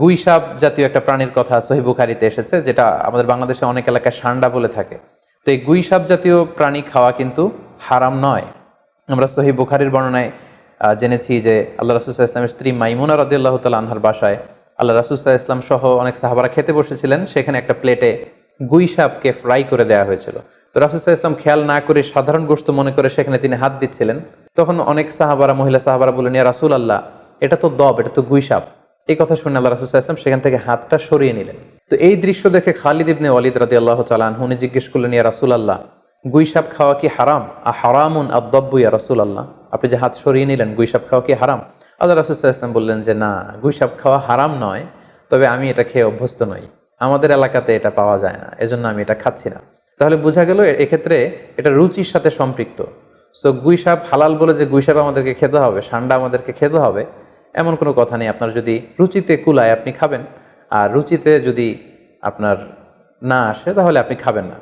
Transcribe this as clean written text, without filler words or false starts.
গুই সাপ জাতীয় একটা প্রাণীর কথা সহিহ বুখারীতে এসেছে, যেটা আমাদের বাংলাদেশে অনেক এলাকায় সান্ডা বলে থাকে। তো এই গুই সাপ জাতীয় প্রাণী খাওয়া কিন্তু হারাম নয়। আমরা সহিহ বুখারীর বর্ণনায় জেনেছি যে আল্লাহ রাসূল সাল্লাল্লাহু আলাইহি ওয়াসাল্লামের স্ত্রী মাইমুনা রাদিয়াল্লাহু তাআলা আনহার বাসায় আল্লাহ রাসূল সাল্লাল্লাহু আলাইহি ওয়াসাল্লাম সহ অনেক সাহাবারা খেতে বসেছিলেন। সেখানে একটা প্লেটে গুই সাপকে ফ্রাই করে দেওয়া হয়েছিল। তো রাসূল সাল্লাল্লাহু আলাইহি ওয়াসাল্লাম খেয়াল না করে সাধারণ গোশত মনে করে সেখানে তিনি হাত দিচ্ছিলেন। তখন অনেক সাহাবারা, মহিলা সাহাবারা বললেন, ইয়া রাসূলুল্লাহ, এটা তো দব, এটা তো গুই সাপ। এই কথা শুনে আল্লাহ রাসূল সাল্লাল্লাহু আলাইহি ওয়াসাল্লাম সেখান থেকে হাতটা সরিয়ে নিলেন। তো এই দৃশ্য দেখে খালিদ ইবনে ওয়ালিদ রাদিয়াল্লাহু তাআলা আনহু উনি জিজ্ঞেস করলেন, ইয়া রাসূলুল্লাহ, গুই সাপ খাওয়া কি হারাম? হারামুন আদ-দাব্বু ইয়া রাসূলুল্লাহ, আপনি যে হাত সরিয়ে নিলেন, গুই সাপ খাওয়া কি হারাম? আল্লাহ রাসূল সাল্লাল্লাহু আলাইহি ওয়াসাল্লাম বললেন যে না, গুই সাপ খাওয়া হারাম নয়, তবে আমি এটা খেয়ে অভ্যস্ত নই, আমাদের এলাকাতে এটা পাওয়া যায় না, এজন্য আমি এটা খাচ্ছি না। তাহলে বোঝা গেল এক্ষেত্রে এটা রুচির সাথে সম্পৃক্ত। সো গুই সাপ হালাল বলে যে গুই সাপ আমাদেরকে খেতে হবে, সান্ডা আমাদেরকে খেতে হবে, এমন কোনো কথা নেই। আপনার যদি রুচিতে কুলায় আপনি খাবেন, আর রুচিতে যদি আপনার না আসে তাহলে আপনি খাবেন না।